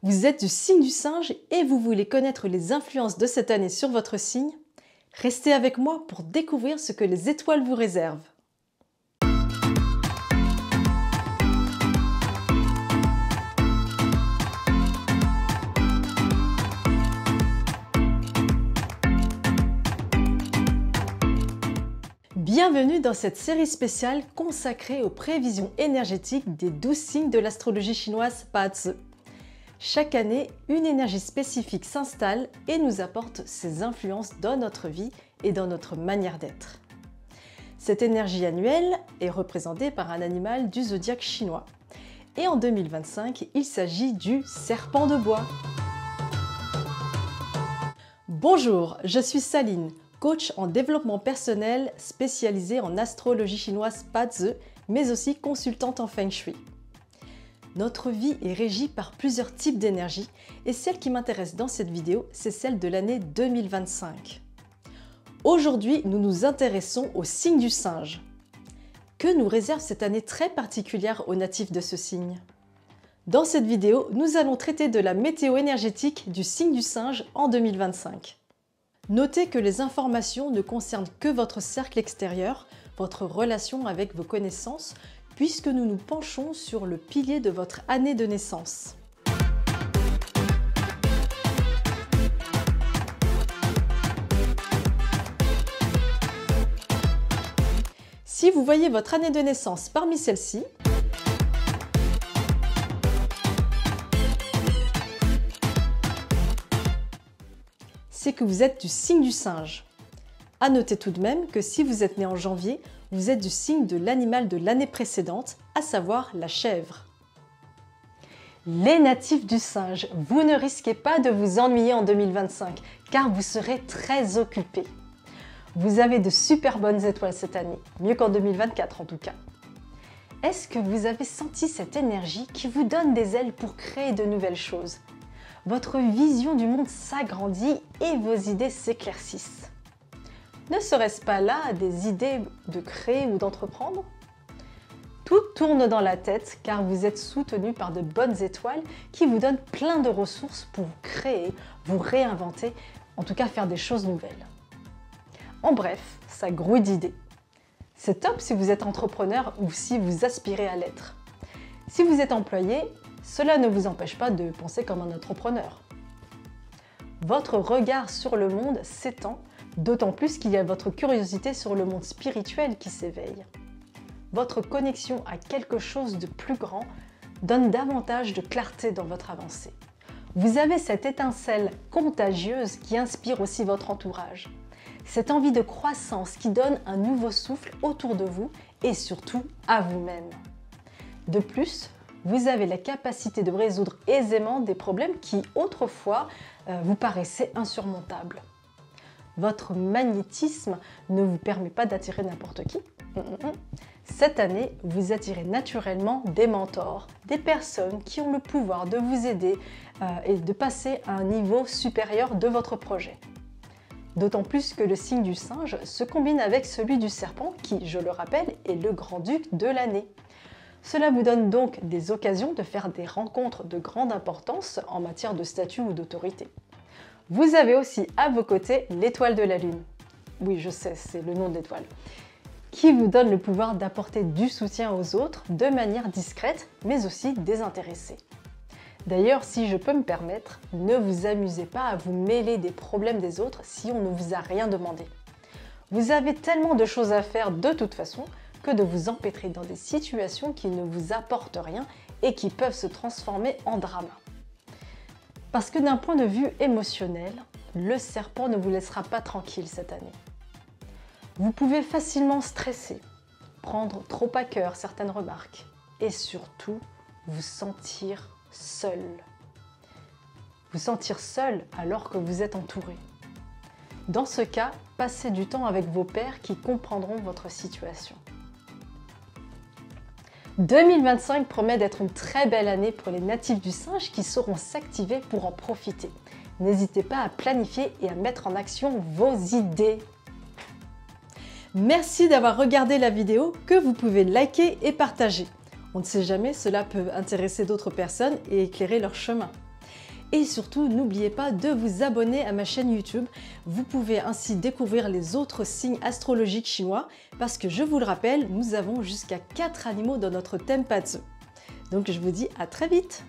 Vous êtes du signe du singe et vous voulez connaître les influences de cette année sur votre signe? Restez avec moi pour découvrir ce que les étoiles vous réservent. Bienvenue dans cette série spéciale consacrée aux prévisions énergétiques des 12 signes de l'astrologie chinoise Bazi. Chaque année, une énergie spécifique s'installe et nous apporte ses influences dans notre vie et dans notre manière d'être. Cette énergie annuelle est représentée par un animal du zodiaque chinois. Et en 2025, il s'agit du serpent de bois. Bonjour, je suis Saline, coach en développement personnel spécialisée en astrologie chinoise Bazi, mais aussi consultante en Feng Shui. Notre vie est régie par plusieurs types d'énergie et celle qui m'intéresse dans cette vidéo, c'est celle de l'année 2025. Aujourd'hui, nous nous intéressons au signe du singe. Que nous réserve cette année très particulière aux natifs de ce signe? Dans cette vidéo, nous allons traiter de la météo énergétique du signe du singe en 2025. Notez que les informations ne concernent que votre cercle extérieur, votre relation avec vos connaissances, puisque nous nous penchons sur le pilier de votre année de naissance. Si vous voyez votre année de naissance parmi celles-ci, c'est que vous êtes du signe du singe. À noter tout de même que si vous êtes né en janvier, vous êtes du signe de l'animal de l'année précédente, à savoir la chèvre. Les natifs du singe, vous ne risquez pas de vous ennuyer en 2025, car vous serez très occupés. Vous avez de super bonnes étoiles cette année, mieux qu'en 2024 en tout cas. Est-ce que vous avez senti cette énergie qui vous donne des ailes pour créer de nouvelles choses? Votre vision du monde s'agrandit et vos idées s'éclaircissent. Ne serait-ce pas là des idées de créer ou d'entreprendre? Tout tourne dans la tête car vous êtes soutenu par de bonnes étoiles qui vous donnent plein de ressources pour créer, vous réinventer, en tout cas faire des choses nouvelles. En bref, ça grouille d'idées. C'est top si vous êtes entrepreneur ou si vous aspirez à l'être. Si vous êtes employé, cela ne vous empêche pas de penser comme un entrepreneur. Votre regard sur le monde s'étend, d'autant plus qu'il y a votre curiosité sur le monde spirituel qui s'éveille. Votre connexion à quelque chose de plus grand donne davantage de clarté dans votre avancée. Vous avez cette étincelle contagieuse qui inspire aussi votre entourage. Cette envie de croissance qui donne un nouveau souffle autour de vous et surtout à vous-même. De plus, vous avez la capacité de résoudre aisément des problèmes qui autrefois vous paraissaient insurmontables. Votre magnétisme ne vous permet pas d'attirer n'importe qui. Cette année, vous attirez naturellement des mentors, des personnes qui ont le pouvoir de vous aider et de passer à un niveau supérieur de votre projet. D'autant plus que le signe du singe se combine avec celui du serpent qui, je le rappelle, est le grand-duc de l'année. Cela vous donne donc des occasions de faire des rencontres de grande importance en matière de statut ou d'autorité. Vous avez aussi à vos côtés l'étoile de la lune. Oui, je sais, c'est le nom de l'étoile. Qui vous donne le pouvoir d'apporter du soutien aux autres de manière discrète, mais aussi désintéressée. D'ailleurs, si je peux me permettre, ne vous amusez pas à vous mêler des problèmes des autres si on ne vous a rien demandé. Vous avez tellement de choses à faire de toute façon que de vous empêtrer dans des situations qui ne vous apportent rien et qui peuvent se transformer en drame. Parce que d'un point de vue émotionnel, le serpent ne vous laissera pas tranquille cette année. Vous pouvez facilement stresser, prendre trop à cœur certaines remarques et surtout vous sentir seul. Vous sentir seul alors que vous êtes entouré. Dans ce cas, passez du temps avec vos pairs qui comprendront votre situation. 2025 promet d'être une très belle année pour les natifs du singe qui sauront s'activer pour en profiter. N'hésitez pas à planifier et à mettre en action vos idées. Merci d'avoir regardé la vidéo que vous pouvez liker et partager. On ne sait jamais, cela peut intéresser d'autres personnes et éclairer leur chemin. Et surtout, n'oubliez pas de vous abonner à ma chaîne YouTube. Vous pouvez ainsi découvrir les autres signes astrologiques chinois parce que je vous le rappelle, nous avons jusqu'à 4 animaux dans notre thème Patsu. Donc je vous dis à très vite!